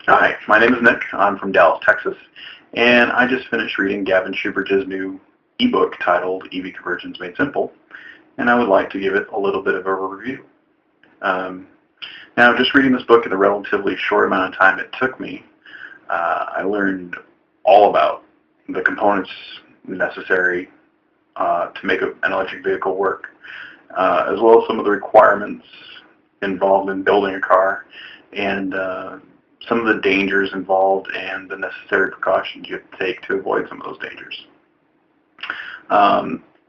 Hi, my name is Nick. I'm from Dallas, Texas, and I just finished reading Gavin Schubert's new ebook titled EV Conversions Made Simple, and I would like to give it a little bit of a review. Now, just reading this book in the relatively short amount of time it took me, I learned all about the components necessary to make an electric vehicle work, as well as some of the requirements involved in building a car, and some of the dangers involved and the necessary precautions you have to take to avoid some of those dangers.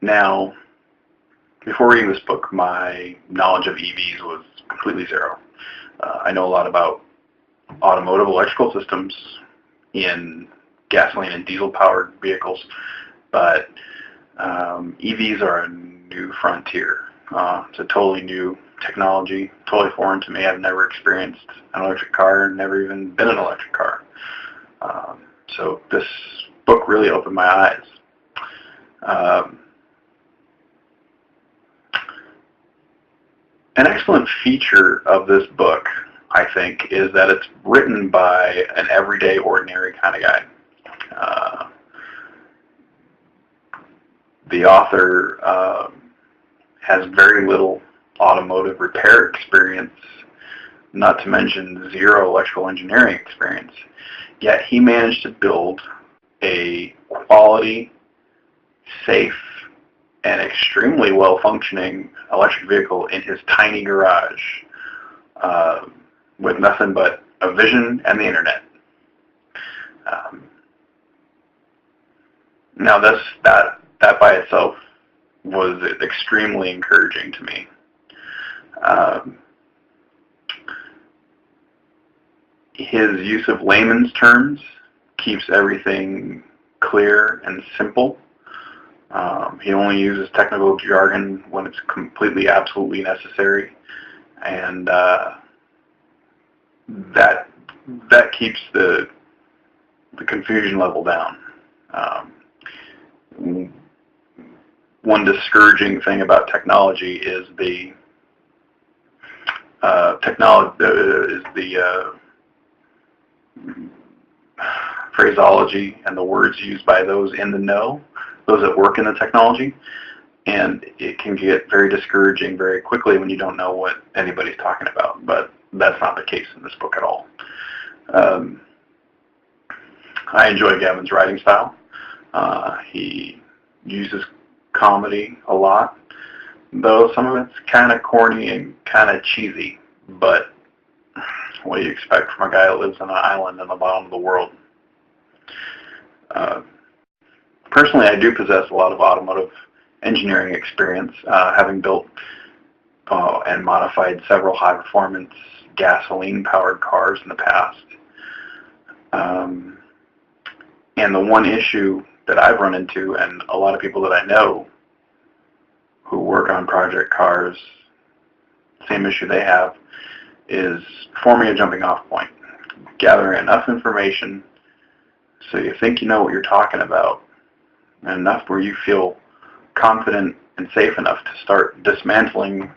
Now, before reading this book, my knowledge of EVs was completely zero. I know a lot about automotive electrical systems in gasoline and diesel-powered vehicles, but EVs are a new frontier. It's a totally new technology, totally foreign to me. I've never experienced an electric car, never even been in an electric car. So this book really opened my eyes. An excellent feature of this book, I think, is that it's written by an everyday, ordinary kind of guy. The author has very little automotive repair experience, not to mention zero electrical engineering experience, yet he managed to build a quality, safe, and extremely well-functioning electric vehicle in his tiny garage with nothing but a vision and the internet. Now that by itself was extremely encouraging to me. His use of layman's terms keeps everything clear and simple. He only uses technical jargon when it's completely, absolutely necessary, and that keeps the confusion level down. One discouraging thing about technology is the phraseology and the words used by those in the know, those that work in the technology, and it can get very discouraging very quickly when you don't know what anybody's talking about, but that's not the case in this book at all. I enjoy Gavin's writing style. He uses comedy a lot, though some of it's kind of corny and kind of cheesy, but what do you expect from a guy that lives on an island in the bottom of the world? Personally, I do possess a lot of automotive engineering experience, having built and modified several high-performance gasoline-powered cars in the past. And the one issue that I've run into, and a lot of people that I know who work on project cars, same issue they have, is forming a jumping off point, gathering enough information so you think you know what you're talking about, and enough where you feel confident and safe enough to start dismantling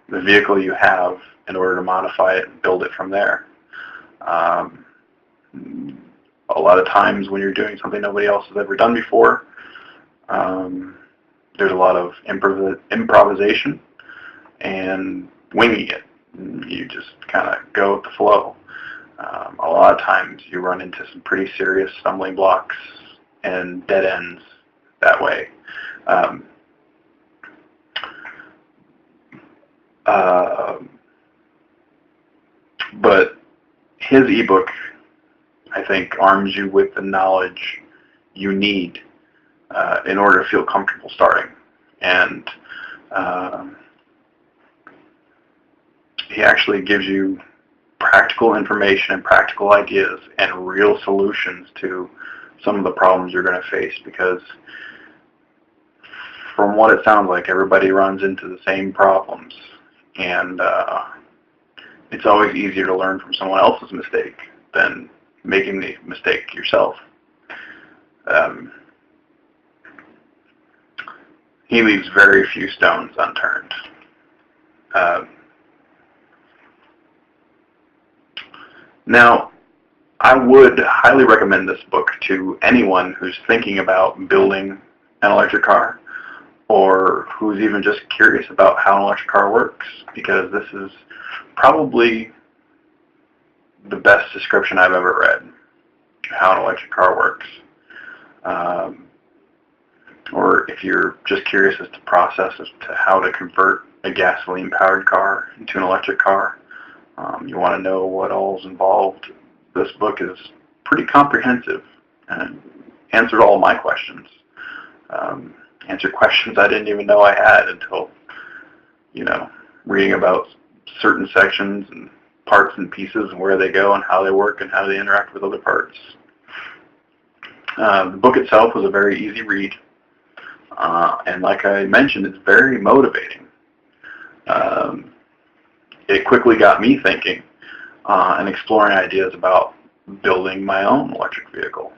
the vehicle you have in order to modify it and build it from there. A lot of times when you're doing something nobody else has ever done before, there's a lot of improvisation and winging it. You just kind of go with the flow. A lot of times you run into some pretty serious stumbling blocks and dead ends that way. But his ebook, I think, arms you with the knowledge you need in order to feel comfortable starting. And he actually gives you practical information and practical ideas and real solutions to some of the problems you're going to face, because from what it sounds like, everybody runs into the same problems, and it's always easier to learn from someone else's mistake than making the mistake yourself. He leaves very few stones unturned. Now, I would highly recommend this book to anyone who's thinking about building an electric car, or who's even just curious about how an electric car works, because this is probably the best description I've ever read how an electric car works. Or if you're just curious as to process as to how to convert a gasoline-powered car into an electric car, you want to know what all is involved, this book is pretty comprehensive and answered all my questions. Answered questions I didn't even know I had until, reading about certain sections and parts and pieces and where they go and how they work and how they interact with other parts. The book itself was a very easy read, and like I mentioned, it's very motivating. It quickly got me thinking and exploring ideas about building my own electric vehicle.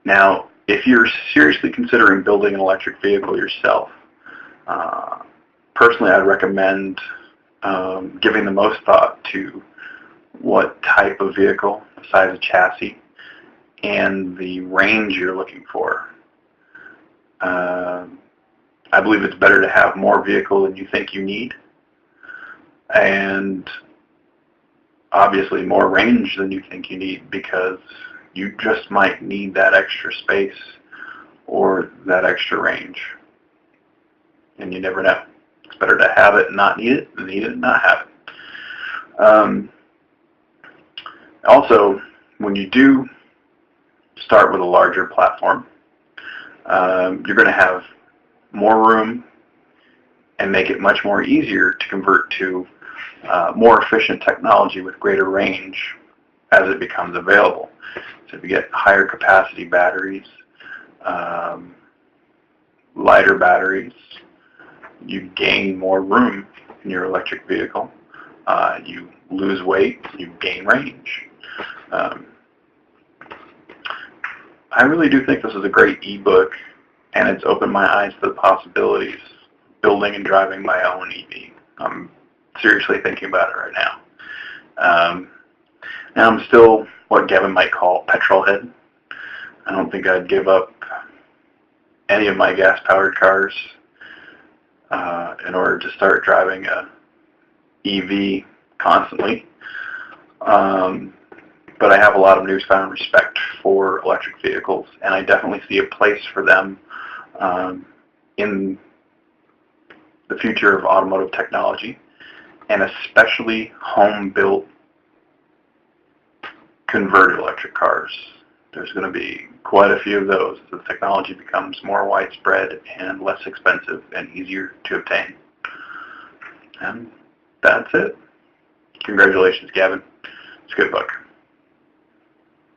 Now, if you're seriously considering building an electric vehicle yourself, personally I'd recommend giving the most thought to what type of vehicle, the size of chassis, and the range you're looking for. I believe it's better to have more vehicle than you think you need, and obviously more range than you think you need, because you just might need that extra space or that extra range, and you never know. It's better to have it and not need it than need it and not have it. Also, when you do start with a larger platform, you're going to have more room and make it much more easier to convert to more efficient technology with greater range as it becomes available. So if you get higher capacity batteries, lighter batteries, you gain more room in your electric vehicle. You lose weight, you gain range. I really do think this is a great ebook, and it's opened my eyes to the possibilities of building and driving my own EV. I'm seriously thinking about it right now. And I'm still what Gavin might call petrol head. I don't think I'd give up any of my gas-powered cars in order to start driving a EV constantly. But I have a lot of newfound respect for electric vehicles, and I definitely see a place for them in the future of automotive technology, and especially home-built converted electric cars. There's going to be quite a few of those as the technology becomes more widespread and less expensive and easier to obtain. And that's it. Congratulations, Gavin. It's a good book.